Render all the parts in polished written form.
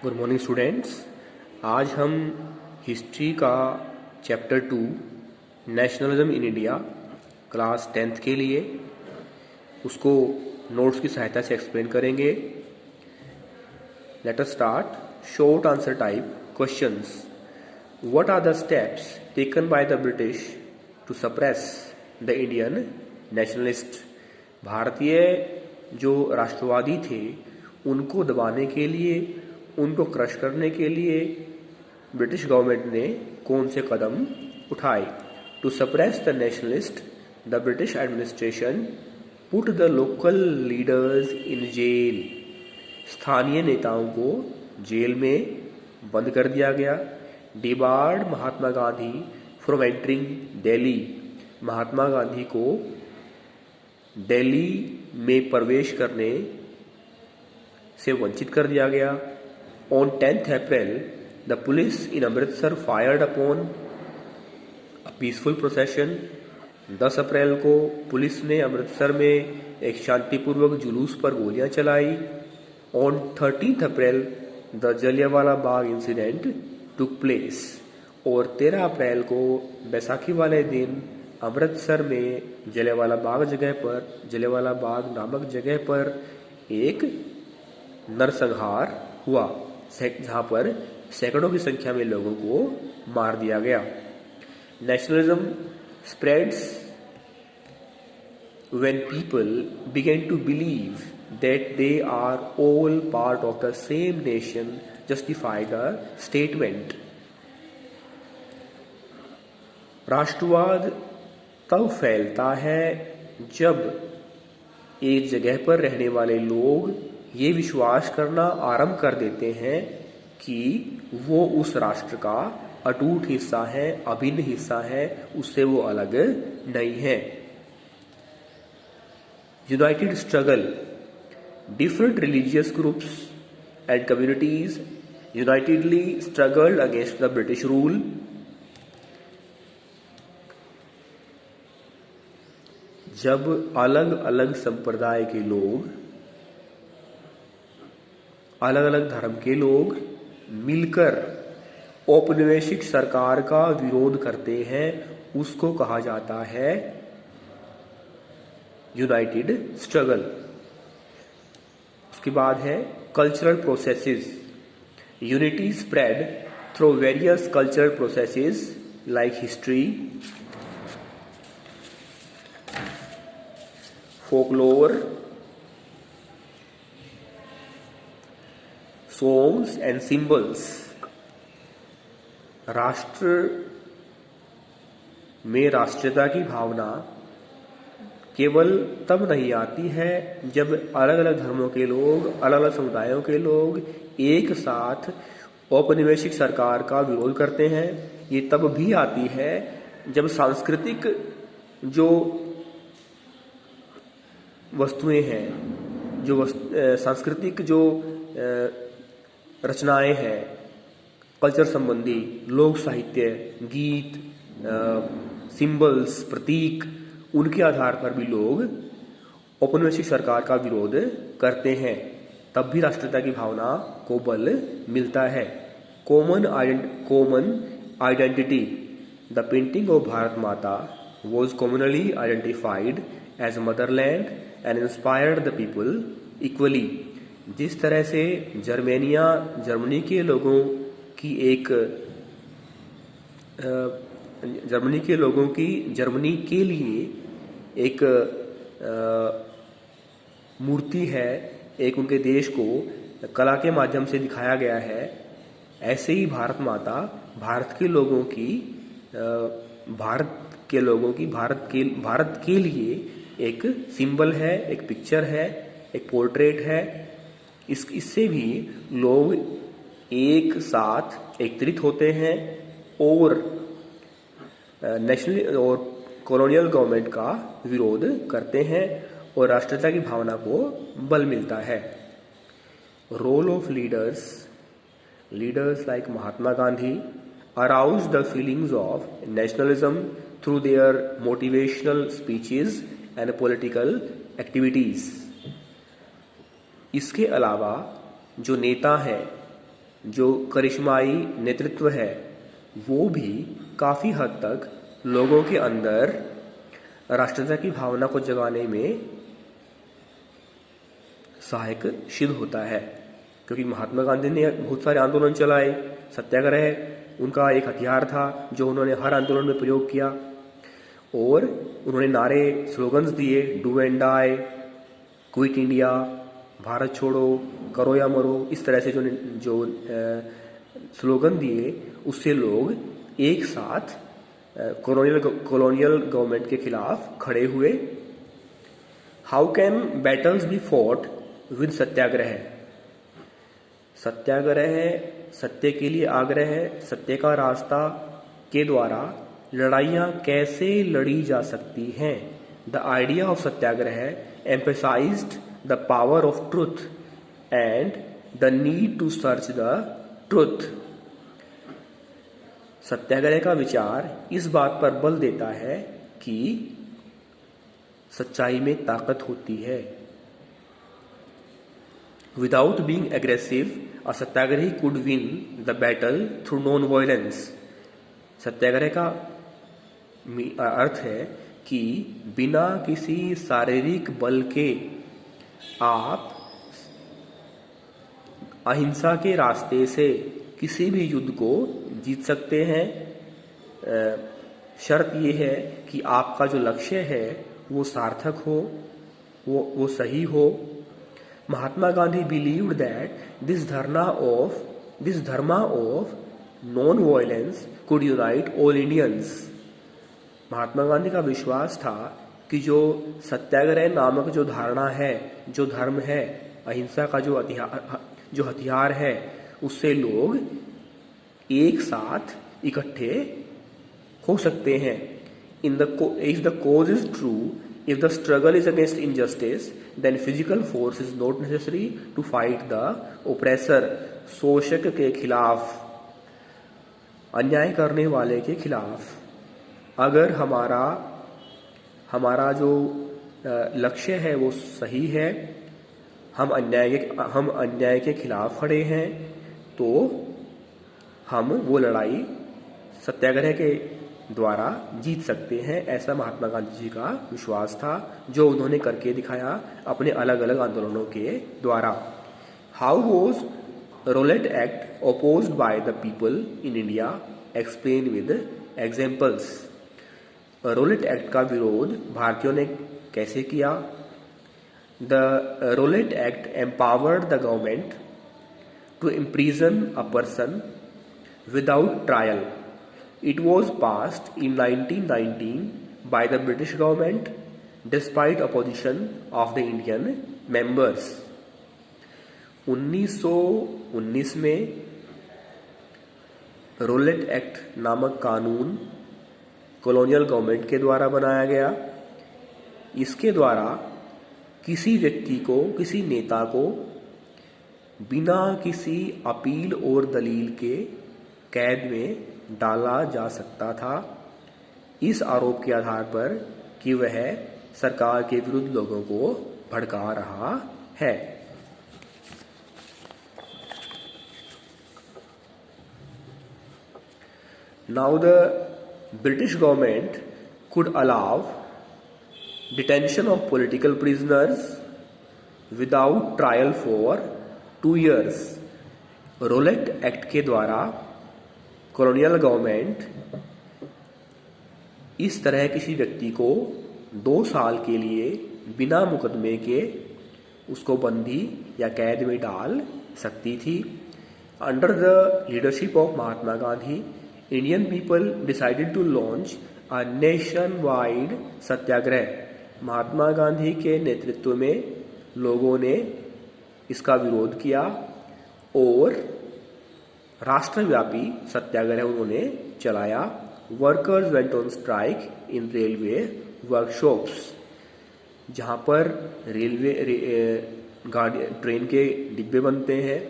Good morning students. आज हम history का chapter 2 nationalism in India class 10th के लिए उसको नोट्स की सहायता से एक्सप्लेन करेंगे। Let us start. Short answer type questions. What are the steps taken by the British to suppress the Indian nationalist? भारतीय जो राष्ट्रवादी थे उनको दबाने के लिए, उनको क्रश करने के लिए ब्रिटिश गवर्नमेंट ने कौन से कदम उठाए? To suppress the nationalist, the British administration put the local leaders in jail. स्थानीय नेताओं को जेल में बंद कर दिया गया। Debarred Mahatma Gandhi from entering Delhi. Mahatma Gandhi को दिल्ली में प्रवेश करने से वंचित कर दिया गया। On 10th April, the police in Amritsar fired upon a peaceful procession. 10 अप्रैल को पुलिस ने अमृतसर में एक शांतिपूर्वक जुलूस पर गोलियां चलाई। On 13th April, the Jallianwala Bagh incident took place. और 13 अप्रैल को बैसाखी वाले दिन अमृतसर में जलियांवाला बाग नामक जगह पर एक नरसंहार हुआ, जहां पर सैकड़ों की संख्या में लोगों को मार दिया गया। Nationalism spreads when people begin to believe that they are all part of the same nation, justify the statement. राष्ट्रवाद तब फैलता है जब एक जगह पर रहने वाले लोग ये विश्वास करना आरंभ कर देते हैं कि वो उस राष्ट्र का अटूट हिस्सा है, अभिन्न हिस्सा है, उससे वो अलग नहीं है। United struggle, different religious groups and communities unitedly struggled against the British rule. जब अलग अलग संप्रदाय के लोग, अलग अलग धर्म के लोग मिलकर औपनिवेशिक सरकार का विरोध करते हैं, उसको कहा जाता है यूनाइटेड स्ट्रगल। उसके बाद है cultural processes. Unity spread through various cultural processes like history, folklore, songs and symbols। राष्ट्र में राष्ट्रीयता की भावना केवल तब नहीं आती है जब अलग अलग धर्मों के लोग, अलग अलग समुदायों के लोग एक साथ औपनिवेशिक सरकार का विरोध करते हैं। ये तब भी आती है जब सांस्कृतिक जो वस्तुएं हैं, सांस्कृतिक जो रचनाएं हैं, कल्चर संबंधी, लोक साहित्य, गीत, सिंबल्स, प्रतीक, उनके आधार पर भी लोग औपनिवेशिक सरकार का विरोध करते हैं। तब भी राष्ट्रीयता की भावना को बल मिलता है। Common identity, the painting of Bharat Mata was commonly identified as motherland and inspired the people equally. जिस तरह से जर्मनी के लोगों की जर्मनी के लिए एक मूर्ति है, एक उनके देश को कला के माध्यम से दिखाया गया है, ऐसे ही भारत माता भारत के लिए एक सिंबल है, एक पिक्चर है, एक पोर्ट्रेट है। इससे भी लोग एक साथ एकत्रित होते हैं और नेशनल और कॉलोनियल गवर्नमेंट का विरोध करते हैं और राष्ट्रीयता की भावना को बल मिलता है। Role of leaders like Mahatma Gandhi aroused the feelings of nationalism through their motivational speeches and political activities। इसके अलावा जो नेता हैं जो करिश्माई नेतृत्व है वो भी काफ़ी हद तक लोगों के अंदर राष्ट्रीयता की भावना को जगाने में सहायक सिद्ध होता है, क्योंकि महात्मा गांधी ने बहुत सारे आंदोलन चलाए। सत्याग्रह उनका एक हथियार था जो उन्होंने हर आंदोलन में प्रयोग किया, और उन्होंने नारे स्लोगन्स दिए, do and die, quit India, Bharat छोड़ो, करो या मरो। इस तरह से जो स्लोगन दिए उससे लोग एक साथ कॉलोनियल गवर्नमेंट के खिलाफ खड़े हुए। How can battles be fought with satyagraha? Satyagraha सत्य के लिए आग्रह है, सत्य का रास्ता के द्वारा लड़ाइयाँ कैसे लड़ी जा सकती हैं। The idea of satyagraha emphasised the power of truth and the need to search the truth. Satyagraha का विचार इस बात पर बल देता है कि सच्चाई में ताकत होती है। Without being aggressive, a satyagrahi could win the battle through non violence. Satyagraha का अर्थ है कि बिना किसी शारीरिक बल के आप अहिंसा के रास्ते से किसी भी युद्ध को जीत सकते हैं। शर्त यह है कि आपका जो लक्ष्य है वो सार्थक हो, वो सही हो। Mahatma Gandhi believed that this dharma of non violence could unite all Indians. Mahatma Gandhi का विश्वास था कि जो सत्याग्रह नामक जो धारणा है, जो धर्म है, अहिंसा का जो हथियार है, उससे लोग एक साथ इकट्ठे हो सकते हैं। If the cause is true, if the struggle is against injustice, then physical force is not necessary to fight the oppressor. शोषक के खिलाफ, अन्याय करने वाले के खिलाफ अगर हमारा जो लक्ष्य है वो सही है, हम अन्याय के खिलाफ खड़े हैं, तो हम वो लड़ाई सत्याग्रह के द्वारा जीत सकते हैं। ऐसा महात्मा गांधी जी का विश्वास था, जो उन्होंने करके दिखाया अपने अलग अलग आंदोलनों के द्वारा। How was Rowlatt Act opposed by the people in India? Explain with examples. Rowlatt Act का विरोध भारतीयों ने कैसे किया? The Rowlatt Act empowered the government to imprison a person without trial. It was passed in 1919 by the British government despite opposition of the Indian members. 1919 में roulette act नामक कानून colonial government के द्वारा बनाया गया। इसके द्वारा किसी व्यक्ति को, किसी नेता को बिना किसी अपील और दलील के कैद में डाला जा सकता था, इस आरोप के आधार पर कि वह सरकार के विरुद्ध लोगों को भड़का रहा है। Now the British government could allow detention of political prisoners without trial for 2 years. Rowlatt Act के द्वारा कॉलोनियल गवर्नमेंट इस तरह किसी व्यक्ति को 2 साल के लिए बिना मुकदमे के उसको बंदी या कैद में डाल सकती थी। Under the leadership of Mahatma Gandhi, Indian people decided to launch a nationwide satyagraha. Mahatma Gandhi के नेतृत्व में लोगों ने इसका विरोध किया और राष्ट्रव्यापी सत्याग्रह उन्होंने चलाया। Workers went on strike in railway workshops. जहाँ पर ट्रेन के डिब्बे बनते हैं,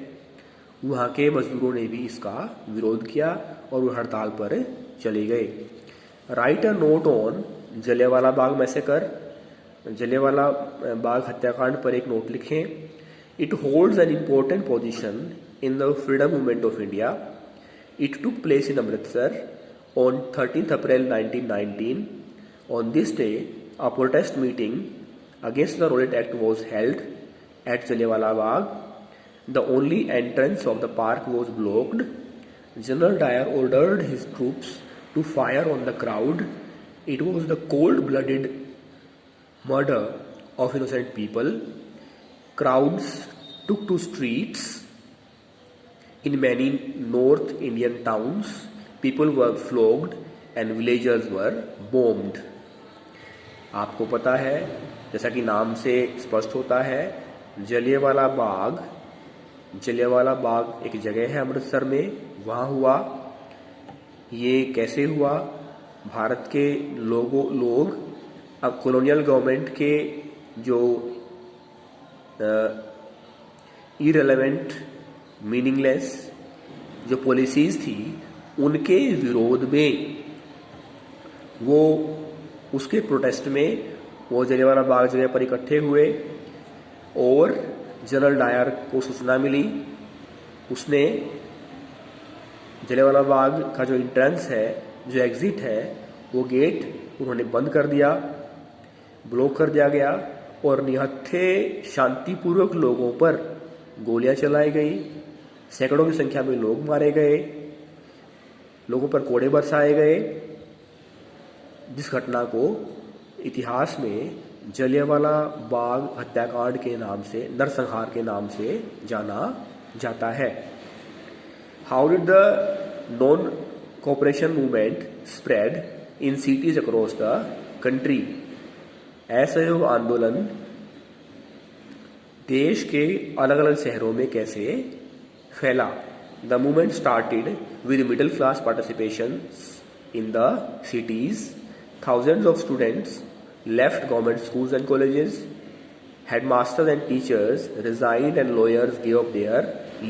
वहाँ के मजदूरों ने भी इसका विरोध किया और वो हड़ताल पर चले गए। Write a note on Jallianwala Bagh massacre. Jallianwala Bagh हत्याकांड पर एक नोट लिखें। It holds an important position in the freedom movement of India. It took place in Amritsar on 13th April 1919. On this day, a protest meeting against the Rowlatt Act was held at Jallianwala Bagh. The only entrance of the park was blocked. General Dyer ordered his troops to fire on the crowd. It was the cold-blooded murder of innocent people. Crowds took to streets in many North Indian towns. People were flogged and villagers were bombed. आपको पता है, जैसा कि नाम से स्पष्ट होता है, जलियांवाला बाग एक जगह है अमृतसर में, वहाँ हुआ। ये कैसे हुआ? भारत के लोग अब कॉलोनियल गवर्नमेंट के जो इररिलेवेंट, मीनिंगलेस जो पॉलिसीज थी, उनके विरोध में वो उसके प्रोटेस्ट में वो जलियांवाला बाग जगह पर इकट्ठे हुए और जनरल डायर को सूचना मिली। उसने जलियांवाला बाग का जो एंट्रेंस है, जो एग्जिट है, वो गेट उन्होंने बंद कर दिया, ब्लॉक कर दिया गया और निहत्थे शांतिपूर्वक लोगों पर गोलियां चलाई गई। सैकड़ों की संख्या में लोग मारे गए, लोगों पर कोड़े बरसाए गए, जिस घटना को इतिहास में जलियांवाला बाग हत्याकांड के नाम से, नरसंहार के नाम से जाना जाता है। How did the non cooperation movement spread in cities across the country? असहयोग आंदोलन देश के अलग अलग शहरों में कैसे फैला? The movement started with middle class participation in the cities. Thousands of students left government schools and colleges. Headmasters and teachers resigned and lawyers gave up their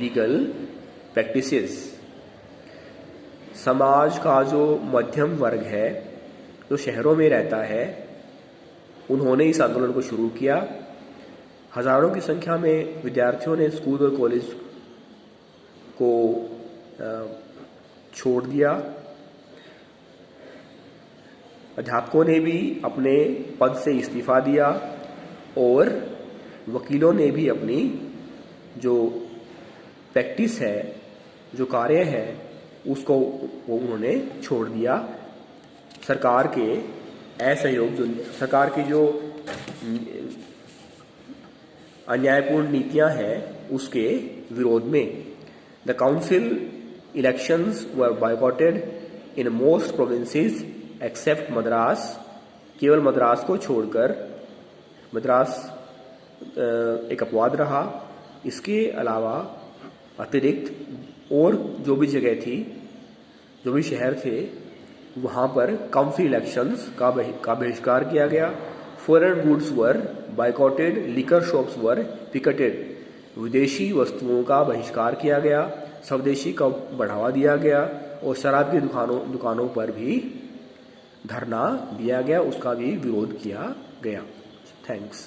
legal practices. समाज का जो मध्यम वर्ग है, जो शहरों में रहता है, उन्होंने इस आंदोलन को शुरू किया। हजारों की संख्या में विद्यार्थियों ने स्कूल और कॉलेज को छोड़ दिया। अध्यापकों ने भी अपने पद से इस्तीफा दिया और वकीलों ने भी अपनी जो प्रैक्टिस है, जो कार्य है, उसको वो उन्होंने छोड़ दिया। सरकार के असहयोग, जो सरकार की जो अन्यायपूर्ण नीतियां हैं, उसके विरोध में। The council elections were boycotted in most provinces except Madras. केवल मद्रास को छोड़कर, मद्रास एक अपवाद रहा। इसके अलावा अतिरिक्त और जो भी जगह थी, जो भी शहर थे, वहाँ पर काउंसिल इलेक्शंस का बहिष्कार किया गया। Foreign goods were boycotted, liquor shops were picketed. विदेशी वस्तुओं का बहिष्कार किया गया, स्वदेशी का बढ़ावा दिया गया और शराब की दुकानों पर भी धरना दिया गया, उसका भी विरोध किया गया। थैंक्स।